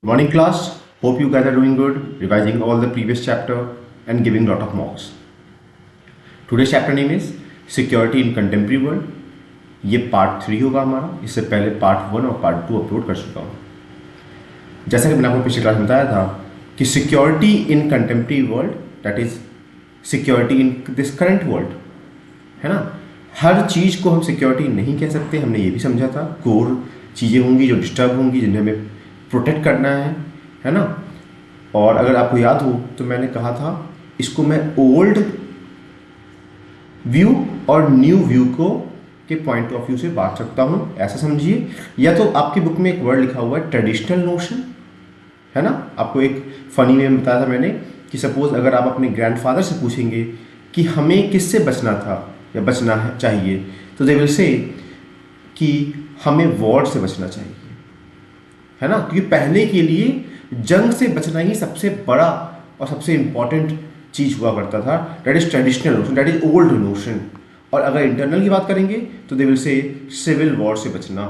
Morning class, hope you guys are doing good, revising all the previous chapter and giving lot of mocks. Today's chapter name is Security in Contemporary World. ये part 3 होगा हमारा. इससे पहले part 1 और part 2 upload कर चुका हूँ. जैसा कि मैंने आपको पिछले क्लास में बताया था कि security in contemporary world, that is security in this current world, है ना. हर चीज़ को हम सिक्योरिटी नहीं कह सकते, हमने ये भी समझा था. कोर चीज़ें होंगी जो डिस्टर्ब होंगी, जिन्हें हमें प्रोटेक्ट करना है ना. और अगर आपको याद हो तो मैंने कहा था इसको मैं ओल्ड व्यू और न्यू व्यू को के पॉइंट ऑफ व्यू से बांट सकता हूँ, ऐसा समझिए. या तो आपकी बुक में एक वर्ड लिखा हुआ है ट्रेडिशनल नोशन, है ना. आपको एक फनी वे में बताया था मैंने कि सपोज अगर आप अपने ग्रैंडफादर से पूछेंगे कि हमें किससे बचना था या बचना है चाहिए, तो दे विल से कि हमें वॉर से बचना चाहिए, है ना. क्योंकि पहले के लिए जंग से बचना ही सबसे बड़ा और सबसे इंपॉर्टेंट चीज़ हुआ करता था. That is traditional notion, that is old notion. और अगर इंटरनल की बात करेंगे तो they will say civil war से बचना.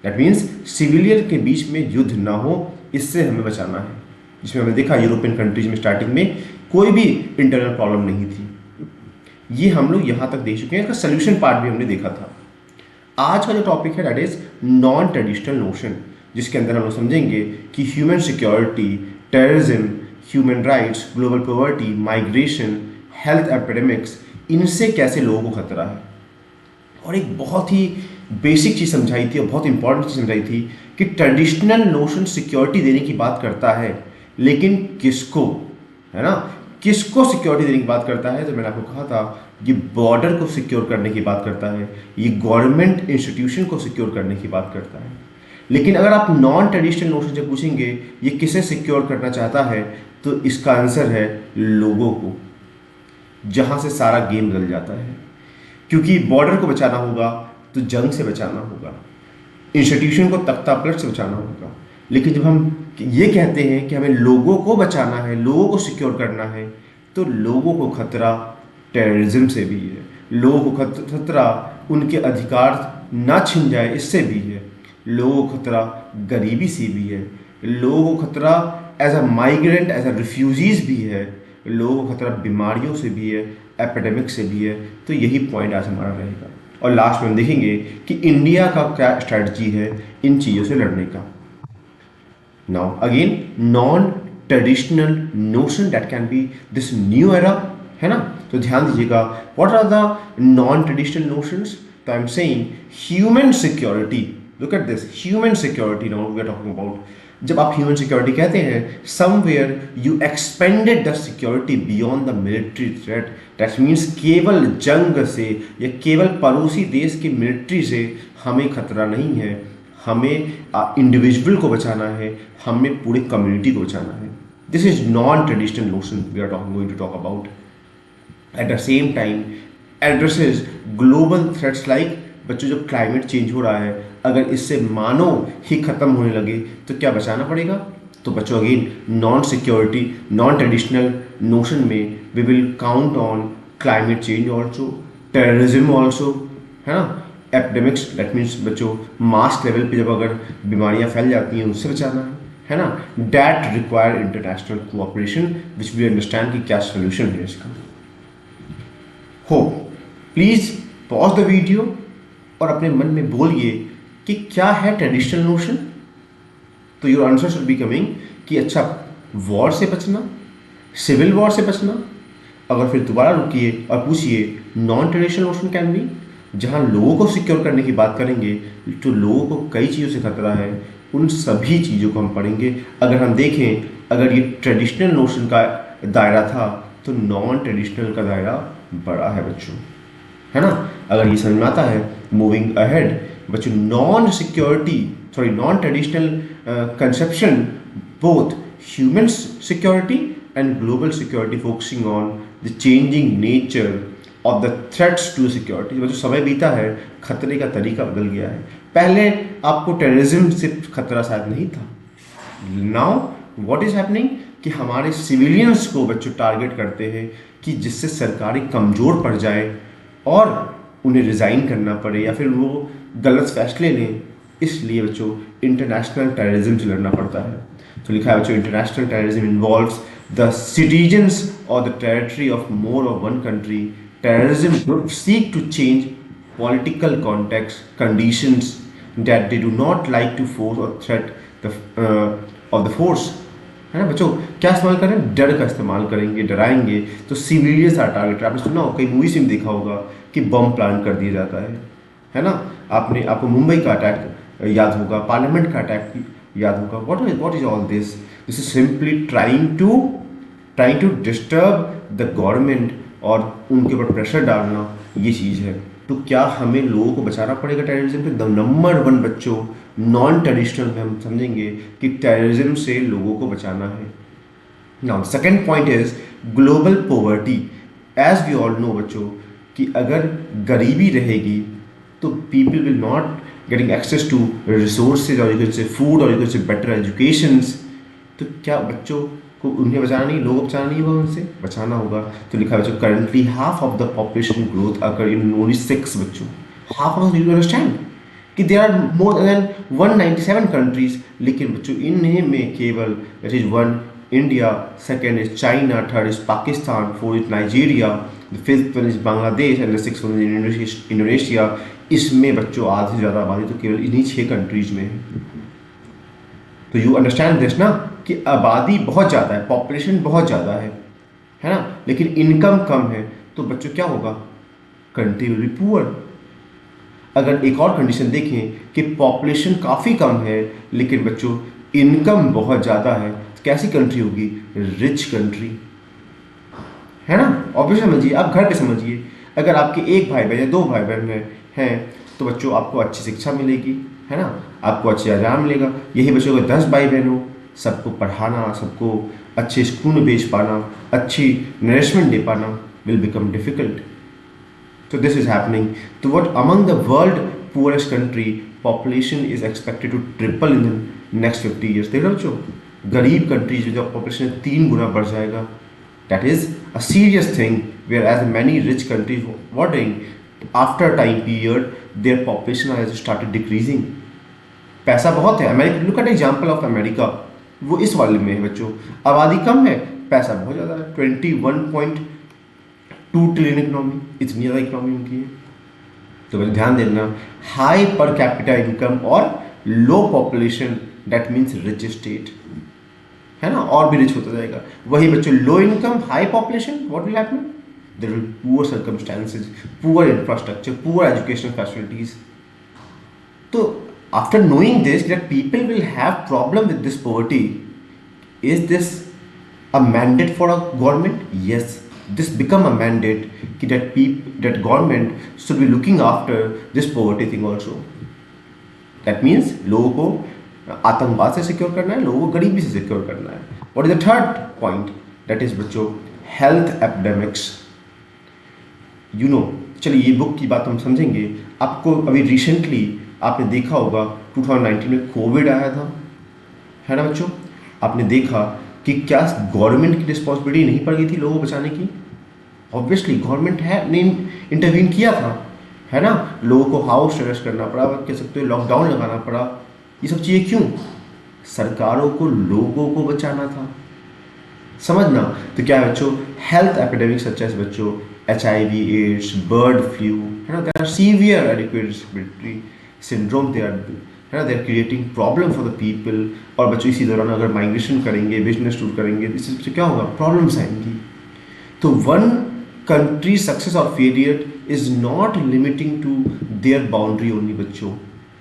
दैट मीन्स सिविलियन के बीच में युद्ध ना हो, इससे हमें बचाना है. जिसमें हमने देखा यूरोपियन कंट्रीज में स्टार्टिंग में कोई भी इंटरनल प्रॉब्लम नहीं थी. ये हम लोग यहाँ तक देख चुके हैं. इसका सोल्यूशन पार्ट भी हमने देखा था. आज का जो टॉपिक है that is non traditional notion, जिसके अंदर हम लोग समझेंगे कि human security, terrorism, human rights, global poverty, migration, health epidemics, इनसे कैसे लोगों को खतरा है. और एक बहुत ही बेसिक चीज़ समझाई थी और बहुत इंपॉर्टेंट चीज़ समझाई थी कि ट्रेडिशनल नोशन सिक्योरिटी देने की बात करता है, लेकिन किसको, है ना, किसको सिक्योरिटी देने की बात करता है. तो मैंने आपको कहा था ये बॉर्डर को सिक्योर करने की बात करता है, ये गवर्नमेंट इंस्टीट्यूशन को सिक्योर करने की बात करता है. लेकिन अगर आप नॉन ट्रेडिशनल नोशन से पूछेंगे ये किसे सिक्योर करना चाहता है, तो इसका आंसर है लोगों को. जहाँ से सारा गेम बदल जाता है. क्योंकि बॉर्डर को बचाना होगा तो जंग से बचाना होगा, इंस्टीट्यूशन को तख्तापलट से बचाना होगा. लेकिन जब हम ये कहते हैं कि हमें लोगों को बचाना है, लोगों को सिक्योर करना है, तो लोगों को खतरा टेररिज्म से भी है, लोगों को खतरा उनके अधिकार ना छिन जाए इससे भी है, लोगों को खतरा गरीबी से भी है, लोगों को खतरा as a migrant, as a refugees भी है, लोगों को खतरा बीमारियों से भी है, एपिडेमिक से भी है. तो यही पॉइंट आज हमारा रहेगा. और लास्ट में हम देखेंगे कि इंडिया का क्या स्ट्रैटेजी है इन चीज़ों से लड़ने का. Now again non traditional notion that can be this new era, है ना. तो ध्यान दीजिएगा, what are the non traditional notions. तो I am saying human security. Look at this, human security now we are talking about. जब आप human security कहते हैं, somewhere you expanded the security beyond the military threat. That means केवल जंग से या केवल पड़ोसी देश की मिलिट्री से हमें खतरा नहीं है, हमें इंडिविजुअल को बचाना है, हमें पूरी कम्युनिटी को बचाना है. This is non traditional notion we are going to talk about. At the same time addresses global threats like, बच्चों जब क्लाइमेट चेंज हो रहा है, अगर इससे मानव ही खत्म होने लगे तो क्या बचाना पड़ेगा. तो बच्चों again non security, non traditional notion में we will count on climate change also, terrorism also, है ना, एपिडेमिक्स. दैट मीन्स बच्चों मास लेवल पे जब अगर बीमारियां फैल जाती हैं उससे बचाना है ना. That require international cooperation which we understand कि क्या सोल्यूशन है इसका. हो प्लीज पॉज द वीडियो और अपने मन में बोलिए कि क्या है ट्रेडिशनल नोशन. तो your answer should be coming कि अच्छा वॉर से बचना, सिविल वॉर से बचना. अगर फिर दोबारा रुकिए और पूछिए non traditional notion can be, जहाँ लोगों को सिक्योर करने की बात करेंगे तो लोगों को कई चीज़ों से खतरा है, उन सभी चीज़ों को हम पढ़ेंगे. अगर हम देखें, अगर ये ट्रेडिशनल नोशन का दायरा था तो नॉन ट्रेडिशनल का दायरा बड़ा है बच्चों, है ना. अगर ये समझ में आता है, मूविंग अहेड बच्चों, non traditional conception both human security and global security focusing on the changing nature of the threats to security. जो समय बीता है, खतरे का तरीका बदल गया है. पहले आपको टेररिज्म से खतरा शायद नहीं था. नाउ व्हाट इज हैपनिंग कि हमारे सिविलियंस को बच्चों टारगेट करते हैं कि जिससे सरकारें कमज़ोर पड़ जाए और उन्हें रिज़ाइन करना पड़े या फिर वो गलत फैसले लें इसलिए बच्चों इंटरनेशनल टेररिज्म से लड़ना पड़ता है। तो लिखा है बच्चों, international terrorism involves the citizens और the territory of more of one country. Terrorism group seek to change political context, conditions that they do not like to force or threat the of the force। है ना बच्चों, क्या इस्तेमाल करें? डर का इस्तेमाल करेंगे, डराएंगे। तो सिविलियंस आर टारगेट। आपने सुना हो, कई मूवीज में देखा होगा कि बम प्लान कर दिया जाता है ना। आपको मुंबई का अटैक याद होगा, पार्लियामेंट का अटैक याद होगा। What is all this? This is simply trying to disturb the government और उनके ऊपर प्रेशर डालना, ये चीज़ है। तो क्या हमें लोगों को बचाना पड़ेगा टेररिज्म से? द नंबर वन बच्चों, नॉन ट्रेडिशनल में हम समझेंगे कि टेररिज्म से लोगों को बचाना है। Now second point is global poverty. As we all know बच्चों कि अगर गरीबी रहेगी तो people will not getting access to resources, और यू कैन से फूड, और you can say better educations. तो क्या बच्चों को उन्हें बचाना नहीं, लोगों को बचाना नहीं होगा, उनसे बचाना होगा। तो लिखा है बच्चों, currently half of the population growth occur in only 6 बच्चों। हाफ ऑफ यू अंडरस्टैंड कि there are more than 197 countries, लेकिन बच्चों इन्हें में केवल that is 1 India, second is China, third is Pakistan, fourth is Nigeria, the fifth one is Bangladesh and the sixth one is Indonesia. इसमें बच्चों आधी से ज़्यादा आबादी तो केवल इन्हीं 6 कंट्रीज में है। तो यू अंडरस्टैंड दिस ना कि आबादी बहुत ज़्यादा है, पॉपुलेशन बहुत ज़्यादा है ना, लेकिन इनकम कम है। तो बच्चों क्या होगा? Country will be poor. अगर एक और कंडीशन देखें कि पॉपुलेशन काफ़ी कम है लेकिन बच्चों इनकम बहुत ज़्यादा है, तो कैसी कंट्री होगी? रिच कंट्री, है ना। ऑब्वियस समझिए, आप घर पे समझिए, अगर आपके एक भाई बहन या 2 भाई बहन हैं तो बच्चों आपको अच्छी शिक्षा मिलेगी, है ना, आपको अच्छे आराम मिलेगा। यही बच्चों को 10 भाई बहन हो, सबको पढ़ाना, सबको अच्छे स्कूल में भेज पाना, अच्छी नरिशमेंट दे पाना विल बिकम डिफिकल्ट। तो दिस इज हैपनिंग। तो what among the world poorest country population is expected to triple in the next 50 years. देख रहे हो बच्चों, गरीब कंट्रीज जो पॉपुलेशन 3 गुना बढ़ जाएगा। That is a serious thing, where as many rich countries what doing after time period their population has started decreasing. पैसा बहुत है, America, look at example of America, वो इस वाले में है बच्चों, आबादी कम है, पैसा बहुत ज़्यादा है, 21.2 ट्रिलियन इकोनॉमी, इतनी ज़्यादा इकोनॉमी उनकी है। तो बच्चों ध्यान देना, हाई पर कैपिटा इनकम और low population, that means rich state, है ना, और भी रिच होता जाएगा। वही बच्चों low income high population, what will happen? There will poor circumstances, poor infrastructure, poor educational facilities. तो after knowing this that people will have problem with this poverty, is this a mandate for a government? Yes, this become a mandate that government should be looking after this poverty thing also. That means लोगों को आतंकवाद से secure करना है, लोगों को गरीबी से सिक्योर करना है। What is the third point? That is बच्चों health epidemics. You know, चलिए ये बुक की बात हम समझेंगे। आपको अभी रिसेंटली आपने देखा होगा 2019 में कोविड आया था, है ना बच्चों। आपने देखा कि क्या गवर्नमेंट की रिस्पॉन्सिबिलिटी नहीं पड़ गई थी लोगों को बचाने की? ऑब्वियसली गवर्नमेंट ने इंटरवीन किया था, है ना। लोगों को हाउस अरेस्ट करना पड़ा, कह सकते हो लॉकडाउन लगाना पड़ा। ये सब चीज़ें क्यों? सरकारों को लोगों को बचाना था, समझना। तो क्या है बच्चों, हेल्थ एपिडेमिक सच एज बच्चों HIV, एड्स, बर्ड फ्लू, है ना, there are severe adequate respiratory syndrome, they are creating problem for the people. और बच्चों इसी दौरान अगर माइग्रेशन करेंगे, बिजनेस टूर करेंगे, इससे क्या होगा? प्रॉब्लम्स आएंगी। तो वन कंट्री सक्सेस और failure is not limiting to their boundary only बच्चों।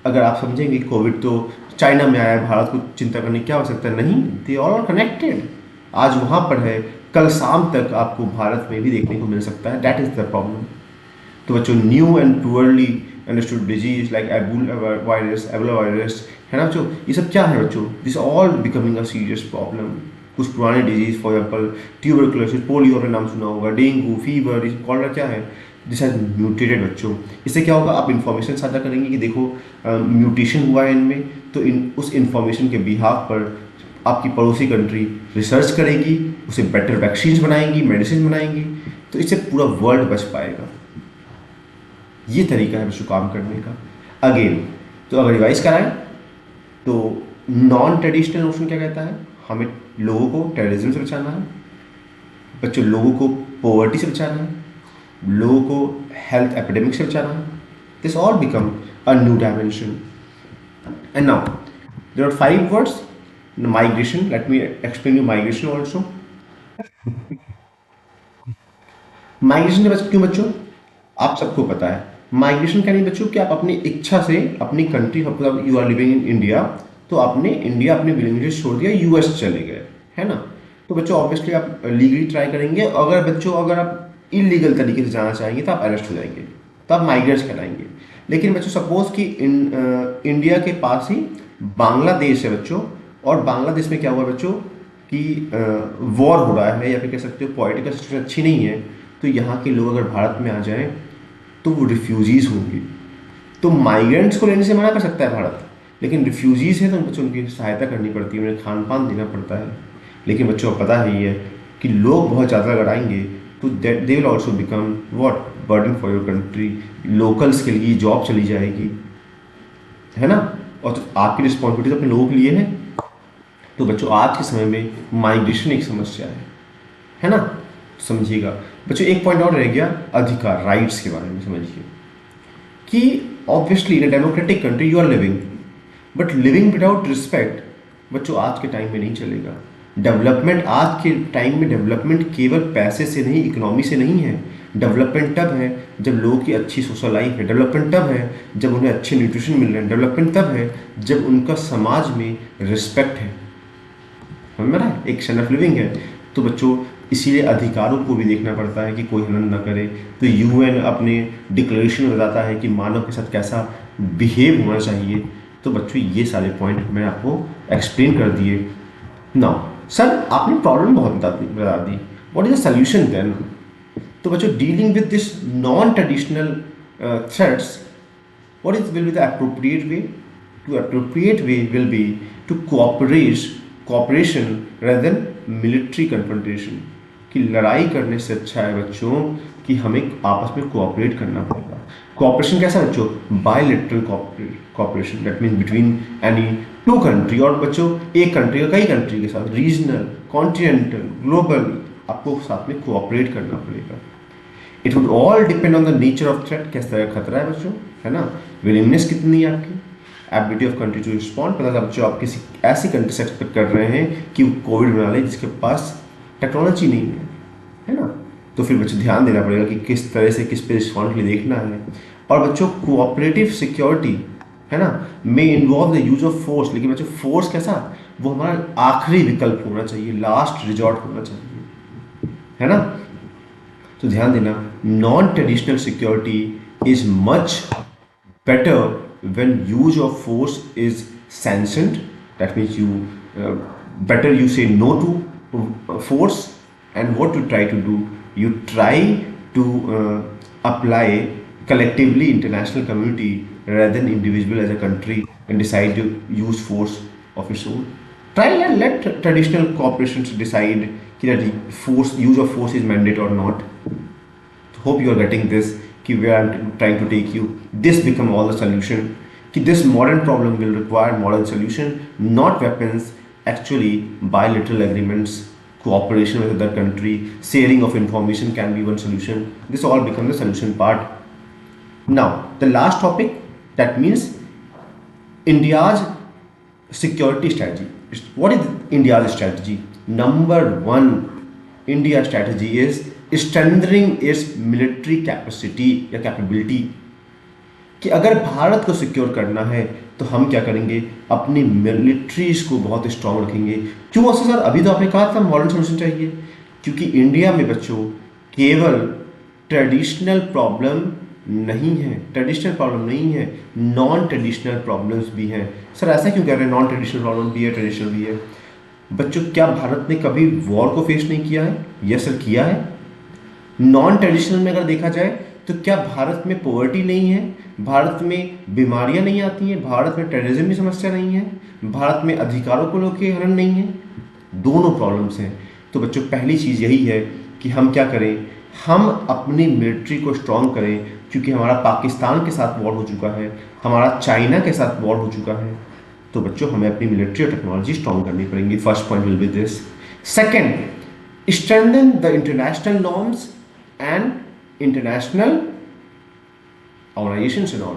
अगर आप समझेंगे कोविड तो चाइना में आया, भारत को चिंता करने की क्या आवश्यकता है? नहीं, दे ऑल आर कनेक्टेड। आज वहाँ पर है, कल शाम तक आपको भारत में भी देखने को मिल सकता है। That is the problem. तो बच्चों new and poorly understood disease like Ebola virus, है ना बच्चों, ये सब क्या है बच्चों? This all becoming a serious problem. कुछ पुराने disease, for example tuberculosis, polio आपने नाम सुना होगा, डेंगू, फीवर, कॉलरा, क्या है? दिस हैज म्यूटेटेड बच्चों। इससे क्या होगा? आप इन्फॉर्मेशन साझा करेंगे कि देखो म्यूटेशन हुआ है इनमें, तो उस इन्फॉर्मेशन के बिहाफ पर आपकी पड़ोसी कंट्री रिसर्च करेगी, उसे बेटर वैक्सीन बनाएंगी, मेडिसिन बनाएंगी, तो इससे पूरा वर्ल्ड बच पाएगा। ये तरीका है बच्चों काम करने का। अगेन तो अगर रिवाइज कराएं तो नॉन ट्रेडिशनल नोशन क्या कहता है, हमें लोगों को टेररिज्म से बचाना है, बच्चों लोगों को पॉवर्टी से बचाना है, लोगों को हेल्थ एपिडेमिक से बचाना है. This all become a new dimension. And now there are 5 words. Migration, let me explain you migration also. Migration के बच्चों क्यों बच्चों, आप सबको पता है माइग्रेशन क्या नहीं बच्चों कि आप अपनी इच्छा से अपनी कंट्री, मतलब you are living in India, तो आपने इंडिया अपने विलेजेस छोड़ दिया, यूएस चले गए, है ना. तो बच्चों ऑब्वियसली आप लीगली ट्राई करेंगे. अगर आप इलीगल तरीके से जाना चाहेंगे तो आप अरेस्ट हो जाएंगे, तो आप माइग्रेट्स कहलाएंगे. लेकिन बच्चों सपोज कि इंडिया के पास ही बांग्लादेश है बच्चों, और बांग्लादेश में क्या हुआ बच्चों कि वॉर हो रहा है, या फिर कह सकते हो पॉलिटिकल सिचुएशन अच्छी नहीं है, तो यहाँ के लोग अगर भारत में आ जाएं तो वो रिफ्यूजीज़ होंगे. तो माइग्रेंट्स को लेने से मना कर सकता है भारत, लेकिन रिफ्यूजीज़ हैं तो बच्चों उनकी सहायता करनी पड़ती है, उन्हें खान पान देना पड़ता है. लेकिन बच्चों को पता है ये कि लोग बहुत ज़्यादा अगर आएंगे तो they will also become what burden for your country. Locals के लिए जॉब चली जाएगी, है ना, और तो आपकी रिस्पॉन्सिबिलिटी तो अपने लोगों के लिए है. तो बच्चों आज के समय में माइग्रेशन एक समस्या है ना. समझिएगा बच्चों, एक पॉइंट और रह गया, अधिकार, राइट्स के बारे में समझिए कि obviously in a democratic country you are living, but living without respect बच्चों आज के टाइम में नहीं चलेगा. डेवलपमेंट आज के टाइम में, डेवलपमेंट केवल पैसे से नहीं, इकोनॉमी से नहीं है. डेवलपमेंट तब है जब लोगों की अच्छी सोशल लाइफ है. डेवलपमेंट तब है जब उन्हें अच्छे न्यूट्रिशन मिल रहे हैं. डेवलपमेंट तब है जब उनका समाज में रिस्पेक्ट है. समझ में रहा है, एक स्टैंडर्ड ऑफ लिविंग है. तो बच्चों इसीलिए अधिकारों को भी देखना पड़ता है कि कोई हनन न करे. तो यूएन अपने डिक्लेरेशन में बताता है कि मानव के साथ कैसा बिहेव होना चाहिए. तो बच्चों ये सारे पॉइंट मैंने आपको एक्सप्लेन कर दिए. नाउ सर आपने प्रॉब्लम बहुत बता दी, what is the solution then. तो बच्चों dealing with this non traditional threats, what is will be the appropriate way. To appropriate way will be to cooperation rather than military confrontation. कि लड़ाई करने से अच्छा है बच्चों कि हमें आपस में कोऑपरेट करना पड़ेगा. कोऑपरेशन कैसा बच्चों, bilateral cooperation, that means between any 2 country, और बच्चों एक कंट्री का कई कंट्री के साथ, रीजनल, कॉन्टिनेंटल, ग्लोबल, आपको साथ में कोऑपरेट करना पड़ेगा. It would all depend on the nature of threat, कैसा तरह का खतरा है बच्चों, है ना, विलिंगनेस कितनी है आपकी, ability of country to respond. पता चला बच्चों आप किसी ऐसी कंट्री से एक्सपेक्ट कर रहे हैं कि वो कोविड बना ले जिसके पास टेक्नोलॉजी नहीं है ना. तो फिर बच्चों ध्यान देना पड़ेगा कि किस तरह से किस पे रिस्पॉन्ड के लिए देखना है. और बच्चों कोऑपरेटिव सिक्योरिटी, है ना, may involve the use of force. लेकिन बच्चों फोर्स कैसा, वो हमारा आखिरी विकल्प होना चाहिए, लास्ट रिजॉर्ट होना चाहिए, है ना. तो ध्यान देना, non traditional security is much better when use of force is sanctioned. That means better you say no to force. And what you try to do, you try to apply collectively international community rather than individual as a country and decide to use force of its own. Try and let traditional corporations decide that use of force is mandate or not. Hope you are getting this. We are trying to take you, this become all the solution, कि this modern problem will require modern solution, not weapons. Actually bilateral agreements, cooperation with other country, sharing of information can be one solution. This all become the solution part. Now the last topic, that means India's security strategy. What is India's strategy? Number 1 India strategy is strengthening it's military capacity या capability. कि अगर भारत को secure करना है तो हम क्या करेंगे, अपनी मिलिट्रीज को बहुत स्ट्रांग रखेंगे. क्यों ऐसा सर, अभी तो आपने कहा था मॉडर्न सोल्यूशन चाहिए. क्योंकि इंडिया में बच्चों केवल ट्रेडिशनल प्रॉब्लम नहीं है, नॉन ट्रेडिशनल प्रॉब्लम्स भी हैं. सर ऐसा क्यों कह रहे हैं, नॉन ट्रेडिशनल प्रॉब्लम भी है, ट्रेडिशनल भी है. बच्चों क्या भारत ने कभी वॉर को फेस नहीं किया है? यस सर किया है. नॉन ट्रेडिशनल में अगर देखा जाए तो क्या भारत में पॉवर्टी नहीं है, भारत में बीमारियां नहीं आती हैं, भारत में टेररिज्म की समस्या नहीं है, भारत में अधिकारों को लेकर हनन नहीं है? दोनों प्रॉब्लम्स हैं. तो बच्चों पहली चीज़ यही है कि हम क्या करें, हम अपनी मिलिट्री को स्ट्रॉन्ग करें क्योंकि हमारा पाकिस्तान के साथ वॉर हो चुका है, हमारा चाइना के साथ वॉर हो चुका है। तो बच्चों हमें अपनी मिलिट्री और टेक्नोलॉजी स्ट्रॉन्ग करनी पड़ेगी। First point will be this. Second, strengthen the international norms and international organization and all.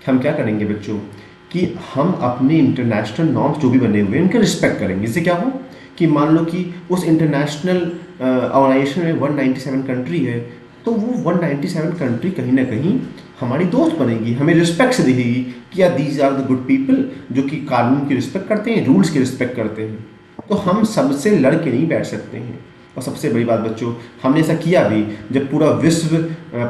हम क्या करेंगे बच्चों कि हम अपने इंटरनेशनल नॉर्म्स जो भी बने हुए हैं उनके रिस्पेक्ट करेंगे। इससे क्या हो कि मान लो कि उस इंटरनेशनल ऑर्गेनाइजेशन में 197 कंट्री है, तो वो 197 कंट्री कहीं ना कहीं हमारी दोस्त बनेगी, हमें रिस्पेक्ट से दिखेगी कि यार these are the good people जो कि कानून की रिस्पेक्ट करते हैं, रूल्स की रिस्पेक्ट करते हैं। तो हम सबसे लड़ के नहीं बैठ सकते हैं। और सबसे बड़ी बात बच्चों, हमने ऐसा किया भी जब पूरा विश्व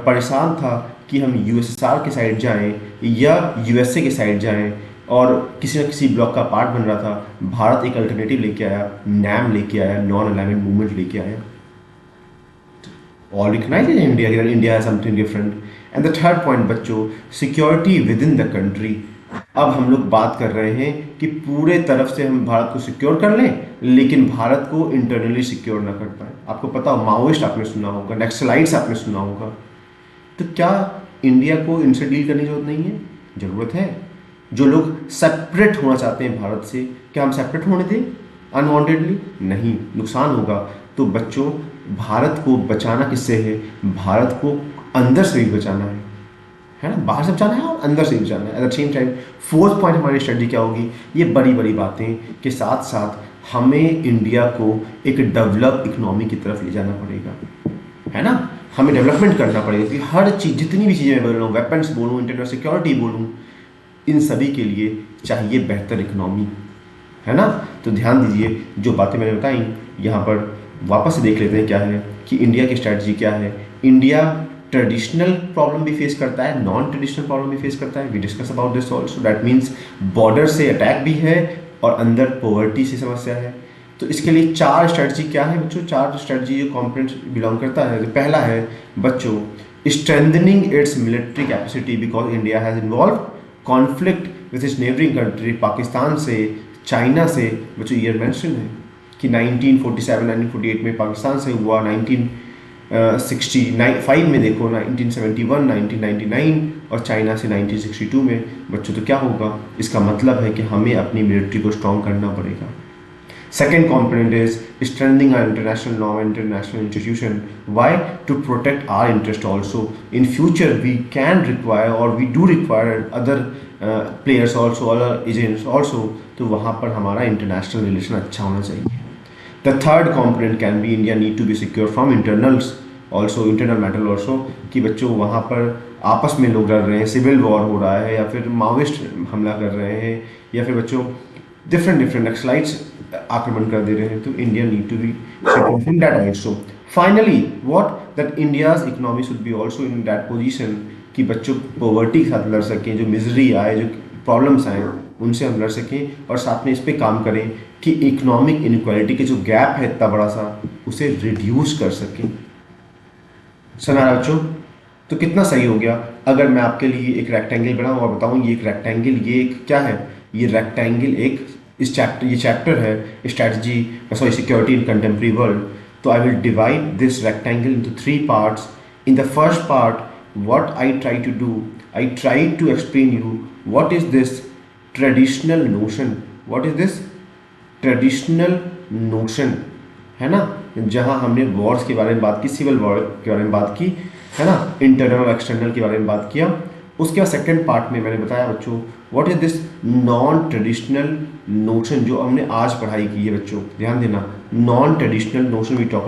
परेशान था कि हम यूएसएसआर के साइड जाएं या यूएसए के साइड जाएं, और किसी न किसी ब्लॉक का पार्ट बन रहा था, भारत एक अल्टरनेटिव लेके आया, नैम लेके आया, नॉन अलाइनमेंट मूवमेंट लेके आया। All recognize in India that India has something different. And the third point बच्चों, security with in the country. अब हम लोग बात कर रहे हैं कि पूरे तरफ से हम भारत को सिक्योर कर लें, लेकिन भारत को इंटरनली सिक्योर ना कर पाए। आपको पता हो माओइस्ट आपने सुना होगा, नक्सलाइट्स आपने सुना होगा। तो क्या इंडिया को इनसे डील करने की जरूरत नहीं है? जरूरत है। जो लोग सेपरेट होना चाहते हैं भारत से, क्या हम सेपरेट होने दें अनवांटेडली? नहीं, नुकसान होगा। तो बच्चों भारत को बचाना किससे है? भारत को अंदर से भी बचाना है ना, बाहर से बचाना है और अंदर से भी बचाना है। Eight the same time fourth point हमारी स्ट्रेटजी क्या होगी? ये बड़ी बड़ी बातें के साथ साथ हमें इंडिया को एक डेवलप इकोनॉमी की तरफ ले जाना पड़ेगा, है ना। हमें डेवलपमेंट करना पड़ेगा कि हर चीज़, जितनी भी चीज़ें मैं बोल रहा हूँ, वेपन्स बोलूँ, इंटरनल सिक्योरिटी बोलूँ, इन सभी के लिए चाहिए बेहतर इकोनॉमी, है ना। तो ध्यान दीजिए जो बातें मैंने बताई, यहाँ पर वापस से देख लेते हैं क्या है कि इंडिया की स्ट्रैटेजी क्या है। इंडिया ट्रेडिशनल प्रॉब्लम भी फेस करता है, नॉन ट्रेडिशनल प्रॉब्लम भी फेस करता है। We discuss about this also. That means border से अटैक भी है और अंदर पॉवर्टी से समस्या है। तो इसके लिए चार स्ट्रैटेजी क्या है बच्चों? चार स्ट्रैटेजी जो कॉम्पोनेंट्स बिलोंग करता है। तो पहला है बच्चों strengthening it's military capacity, because India has involve conflict with its neighbouring country, Pakistan से, चाइना से। बच्चों ईयर मेंशन है कि 1947-1948 में पाकिस्तान से हुआ, 1965 में देखो, 1971, 1999 और चाइना से 1962 में। बच्चों तो क्या होगा? इसका मतलब है कि हमें अपनी मिलिट्री को स्ट्रॉन्ग करना पड़ेगा। Second component is strengthening our international norm and international institution. Why? To protect our interest also. In future, we can require or we do require other players also, other agents also. तो वहाँ पर हमारा international relation अच्छा होना चाहिए। The third component can be India need to be secure from internals also, internal matter also, कि बच्चों वहाँ पर आपस में लोग लड़ रहे हैं, सिविल वॉर हो रहा है, या फिर माओइस्ट हमला कर रहे हैं, या फिर बच्चों डिफरेंट नक्सलाइट्स आक्रमण कर दे रहे हैं। तो India need to be secure from that also. Finally what, that India's economy should be also in that position कि बच्चों पॉवर्टी के साथ लड़ सकें, जो मिजरी आए, जो प्रॉब्लम्स आए, उनसे हम लड़ सकें, और साथ में इस पर काम करें कि इकोनॉमिक इनक्वालिटी के जो गैप है इतना बड़ा सा, उसे रिड्यूस कर सकें। सुना बच्चों? तो कितना सही हो गया अगर मैं आपके लिए एक रेक्टेंगल बनाऊँ और बताऊँ ये एक रेक्टेंगल, ये एक क्या है? ये रेक्टेंगल एक ये चैप्टर है strategy security in contemporary world. तो I will divide this rectangle into 3 parts. In the first part what I try to do, I try to explain you what is this traditional notion, what is this traditional notion, है ना। जहाँ हमने Wars के बारे में बात की, civil war के बारे में बात की, है ना, इंटरनल और एक्सटर्नल के बारे में बात किया। उसके बाद सेकंड पार्ट में मैंने बताया बच्चों what is this non traditional notion, जो हमने आज पढ़ाई की है बच्चों, ध्यान देना। Non traditional notion we talk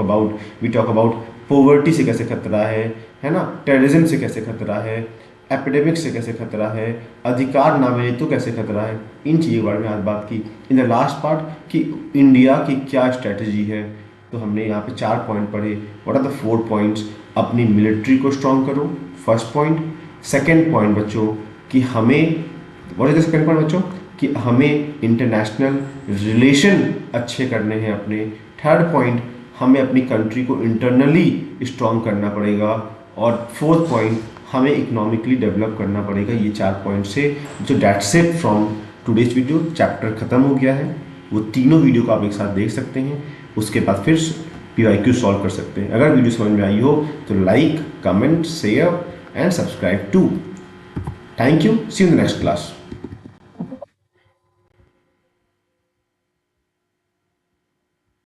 about poverty से कैसे खतरा है ना, टेररिज्म से कैसे खतरा है, एपिडेमिक से कैसे खतरा है, अधिकार ना मिले तो कैसे खतरा है, इन चीज़ों के बारे में आज बात की। इन द लास्ट पार्ट कि इंडिया की क्या स्ट्रैटेजी है, तो हमने यहाँ पे 4 पॉइंट पढ़े। What are the 4 points? अपनी मिलिट्री को स्ट्रॉन्ग करो, फर्स्ट पॉइंट। सेकेंड पॉइंट बच्चों कि हमें, what is the second point बच्चों? कि हमें इंटरनेशनल रिलेशन अच्छे करने हैं अपने। थर्ड पॉइंट, हमें अपनी कंट्री को इंटरनली स्ट्रॉन्ग करना पड़ेगा। और फोर्थ पॉइंट, हमें इकोनॉमिकली डेवलप करना पड़ेगा। ये 4 पॉइंट से जो that's it from today's video. Chapter खत्म हो गया है, वो तीनों वीडियो को आप एक साथ देख सकते हैं, उसके बाद फिर PYQ सॉल्व कर सकते हैं। अगर वीडियो समझ में आई हो तो like, comment, share and subscribe too. Thank you. See you in the next class.